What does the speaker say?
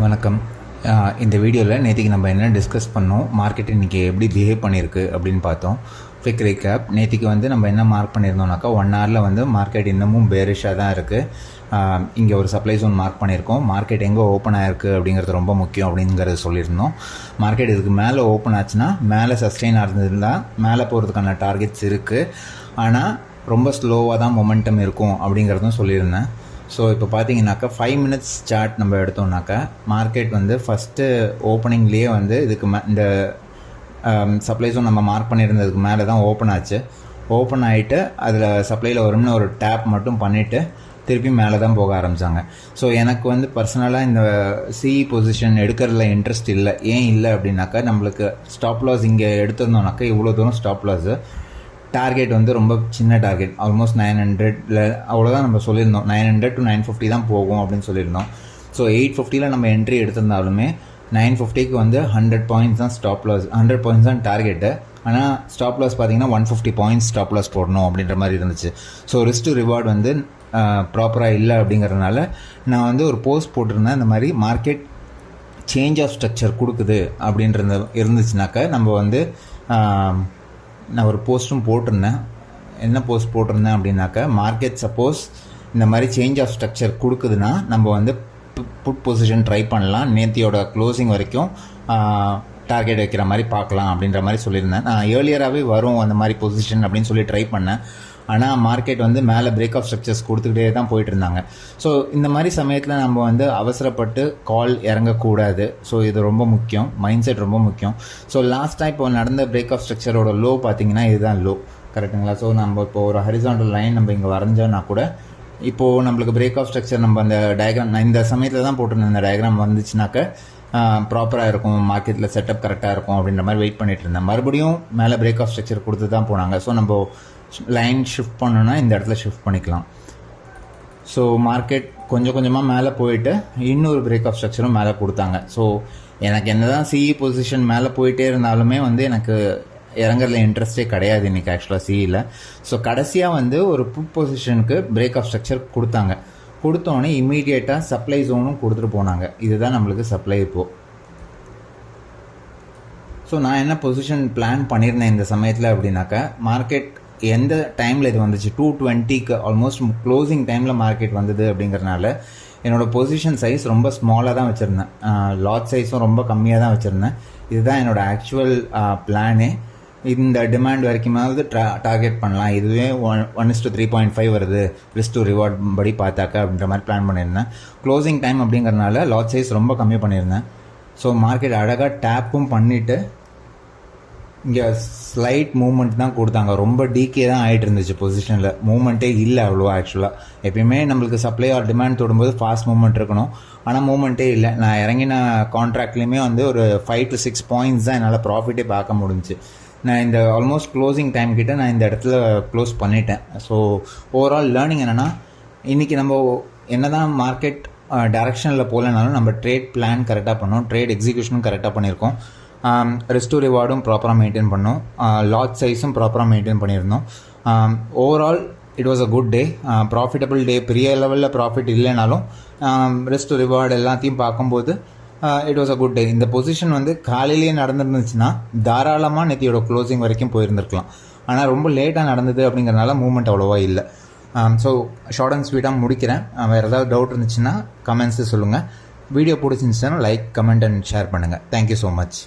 வணக்கம். இந்த வீடியோவில் நேற்றுக்கு நம்ம என்ன டிஸ்கஸ் பண்ணோம், மார்க்கெட் இன்றைக்கி எப்படி பிஹேவ் பண்ணியிருக்கு அப்படின்னு பார்த்தோம். Quick recap. நேற்றுக்கு நம்ம என்ன மார்க் பண்ணியிருந்தோம்னாக்கா 1 ஹவரில் மார்க்கெட் இன்னமும் பேரிஷாக தான் இருக்குது. இங்கே ஒரு சப்ளை ஜோன் மார்க் பண்ணியிருக்கோம். மார்க்கெட் எங்கே ஓப்பன் ஆகிருக்கு அப்படிங்கிறது ரொம்ப முக்கியம் அப்படிங்கிறத சொல்லியிருந்தோம். மார்க்கெட் இதுக்கு மேலே ஓப்பன் ஆச்சுன்னா மேலே சஸ்டெயின் ஆகிறதுலாம் மேலே போகிறதுக்கான டார்கெட்ஸ் இருக்குது. ஆனால் ரொம்ப ஸ்லோவாக தான் மொமெண்டம் இருக்கும் அப்படிங்கிறதும் சொல்லியிருந்தேன். ஸோ இப்போ பார்த்தீங்கன்னாக்கா 5 மினிட்ஸ் சார்ட் நம்ம எடுத்தோம்னாக்கா மார்க்கெட் ஃபஸ்ட்டு ஓப்பனிங்லேயே இதுக்கு இந்த சப்ளை ஜோன் நம்ம மார்க் பண்ணியிருந்ததுக்கு மேலே தான் ஓப்பன் ஆச்சு. ஓப்பன் ஆகிட்டு அதில் சப்ளையில் வரும்னு ஒரு டேப் மட்டும் பண்ணிவிட்டு திருப்பி மேலே தான் போக ஆரம்பித்தாங்க. ஸோ எனக்கு பர்சனலாக இந்த சிஇ பொசிஷன் எடுக்கிறதுல இன்ட்ரெஸ்ட் இல்லை. ஏன் இல்லை அப்படின்னாக்கா, நம்மளுக்கு ஸ்டாப் லாஸ் இங்கே எடுத்திருந்தோம்னாக்கா இவ்வளோ தூரம் ஸ்டாப் லாஸு, டார்கெட் ரொம்ப சின்ன டார்கெட், ஆல்மோஸ்ட் 900 அவ்வளோதான் நம்ம சொல்லியிருந்தோம். 900 to 950 தான் போகும் அப்படின்னு சொல்லியிருந்தோம். ஸோ 850 நம்ம என்ட்ரி எடுத்திருந்தாலுமே 950க்கு 100 பாயிண்ட்ஸ் தான் ஸ்டாப் லாஸ், 100 பாயிண்ட்ஸ் தான் டார்கெட்டு. ஆனால் ஸ்டாப் லாஸ் பார்த்தீங்கன்னா 150 பாயிண்ட்ஸ் ஸ்டாப் லாஸ் போடணும் அப்படின்ற மாதிரி இருந்துச்சு. ஸோ ரிஸ்க் டு ரிவார்டு ப்ராப்பராக இல்லை அப்படிங்கிறதுனால நான் ஒரு போஸ்ட் போட்டிருந்தேன். இந்த மாதிரி மார்க்கெட் சேஞ்ச் ஆஃப் ஸ்ட்ரக்சர் கொடுக்குது அப்படின்றது இருந்துச்சுனாக்கா நான் ஒரு போஸ்ட்டும் போட்டிருந்தேன். என்ன போஸ்ட் போட்டிருந்தேன் அப்படின்னாக்கா, மார்க்கெட் சப்போஸ் இந்த மாதிரி சேஞ்ச் ஆஃப் ஸ்ட்ரக்சர் கொடுக்குதுன்னா நம்ம புட் பொசிஷன் ட்ரை பண்ணலாம், நேத்தியோட க்ளோசிங் வரைக்கும் டார்கெட் வைக்கிற மாதிரி பார்க்கலாம் அப்படின்ற மாதிரி சொல்லியிருந்தேன். நான் ஏர்லியராகவே வரும் அந்த மாதிரி பொசிஷன் அப்படின்னு சொல்லி ட்ரை பண்ணேன். ஆனால் மார்க்கெட் மேலே பிரேக் ஆஃப் ஸ்ட்ரக்சர்ஸ் கொடுத்துக்கிட்டே தான் போயிட்டு இருந்தாங்க. ஸோ இந்த மாதிரி சமயத்தில் நம்ம அவசரப்பட்டு கால் இறங்கக்கூடாது. ஸோ இது ரொம்ப முக்கியம், மைண்ட் செட் ரொம்ப முக்கியம். ஸோ லாஸ்ட்டாக இப்போ நடந்த பிரேக் ஆஃப் ஸ்ட்ரக்சரோட லோ பார்த்தீங்கன்னா இதுதான் லோ, கரெக்டுங்களா? ஸோ நம்ம இப்போ ஒரு ஹரிசாண்டல் லைன் நம்ம இங்கே வரைஞ்சோன்னா கூட இப்போது நம்மளுக்கு பிரேக் ஆஃப் ஸ்ட்ரக்சர் நம்ம அந்த டயக்ராம் நான் இந்த சமயத்தில் தான் போட்டிருந்தேன். இந்த டயக்ராம் வந்துச்சுனாக்க ப்ராப்பராக இருக்கும், மார்க்கெட்டில் செட்டப் கரெக்டாக இருக்கும் அப்படின்ற மாதிரி வெயிட் பண்ணிட்டு இருந்தேன். மறுபடியும் மேலே பிரேக் ஆஃப் ஸ்ட்ரக்சர் கொடுத்து தான் போனாங்க. ஸோ நம்ம லைன் ஷிஃப்ட் பண்ணோன்னா இந்த இடத்துல ஷிஃப்ட் பண்ணிக்கலாம். ஸோ மார்க்கெட் கொஞ்சம் கொஞ்சமாக மேலே போயிட்டு இன்னொரு பிரேக் ஆஃப் ஸ்ட்ரக்சரும் மேலே கொடுத்தாங்க. ஸோ எனக்கு என்ன தான் சிஇ பொசிஷன் மேலே போயிட்டே இருந்தாலுமே எனக்கு இறங்குறதுல இன்ட்ரெஸ்டே கிடையாது இன்றைக்கி ஆக்சுவலாக சிஇயில். ஸோ கடைசியாக ஒரு புட் பொசிஷனுக்கு பிரேக் ஆஃப் ஸ்ட்ரக்சர் கொடுத்தாங்க. கொடுத்தோன்னே இம்மீடியட்டாக சப்ளை ஜோனும் கொடுத்துட்டு போனாங்க. இதுதான் நம்மளுக்கு சப்ளை இப்போது. ஸோ நான் என்ன பொசிஷன் பிளான் பண்ணியிருந்தேன் இந்த சமயத்தில் அப்படின்னாக்கா, மார்க்கெட் எந்த டைமில் இது வந்துச்சு 220க்கு ஆல்மோஸ்ட் க்ளோசிங் டைமில் மார்க்கெட் வந்தது அப்படிங்கிறனால என்னோடய பொசிஷன் சைஸ் ரொம்ப ஸ்மாலாக தான் வச்சுருந்தேன். லாட் சைஸும் ரொம்ப கம்மியாக தான் வச்சுருந்தேன். இதுதான் என்னோடய ஆக்சுவல் பிளானே. இந்த டிமாண்ட் வரைக்குமாவது டார்கெட் பண்ணலாம், இதுவே 1:3.5 வருது ரிஸ்க் டு ரிவார்ட் படி பார்த்தாக்கா அப்படின்ற மாதிரி பிளான் பண்ணியிருந்தேன். க்ளோசிங் டைம் அப்படிங்கிறதுனால லாட் சைஸ் ரொம்ப கம்மி பண்ணியிருந்தேன். ஸோ மார்க்கெட் அழகாக டேப்பும் பண்ணிவிட்டு இங்கே ஸ்லைட் மூவ்மெண்ட் தான் கொடுத்தாங்க. ரொம்ப டீக்கே தான் ஆகிட்டு இருந்துச்சு, பொசிஷனில் மூவ்மெண்ட்டே இல்லை அவ்வளோவா. ஆக்சுவலாக எப்பயுமே நம்மளுக்கு சப்ளை ஆர் டிமாண்ட் தொடும்போது ஃபாஸ்ட் மூவ்மெண்ட் இருக்கணும், ஆனால் மூவ்மெண்ட்டே இல்லை. நான் இறங்கின கான்ட்ராக்ட்லேயுமே ஒரு 5 to 6 பாயிண்ட்ஸ் தான் என்னால் ப்ராஃபிட்டே பார்க்க முடிஞ்சிச்சு. நான் இந்த ஆல்மோஸ்ட் க்ளோசிங் டைம் கிட்ட நான் இந்த இடத்துல க்ளோஸ் பண்ணிட்டேன். ஸோ ஓவரால் லேர்னிங் என்னென்னா, இன்றைக்கி நம்ம என்ன தான் மார்க்கெட் டைரக்ஷனில் போகலனாலும் நம்ம ட்ரேட் பிளான் கரெக்டாக பண்ணோம், ட்ரேட் எக்ஸிக்யூஷனும் கரெக்டாக பண்ணியிருக்கோம், ரிஸ்க் டு ரிவார்டும் ப்ராப்பராக மெயின்டைன் பண்ணோம், லாட் சைஸும் ப்ராப்பராக மெயின்டைன் பண்ணியிருந்தோம். Overall it was a good day, profitable day. பெரிய லெவலில் ப்ராஃபிட் இல்லைனாலும் ரிஸ்க் டு ரிவார்டு எல்லாத்தையும் பார்க்கும்போது it was a good day. இந்த பொசிஷன் காலையிலேயே நடந்துருந்துச்சுன்னா தாராளமாக நேத்தியோட க்ளோசிங் வரைக்கும் போயிருந்துருக்கலாம். ஆனால் ரொம்ப லேட்டாக நடந்தது அப்படிங்கிறனால மூவ்மெண்ட் அவ்வளோவா இல்லை. ஸோ ஷார்ட் அண்ட் ஸ்வீட்டாக முடிக்கிறேன். வேறு ஏதாவது டவுட் இருந்துச்சுன்னா கமெண்ட்ஸு சொல்லுங்கள். வீடியோ பிடிச்சிருந்துச்சுன்னா லைக், கமெண்ட் அண்ட் ஷேர் பண்ணுங்கள். Thank you so much.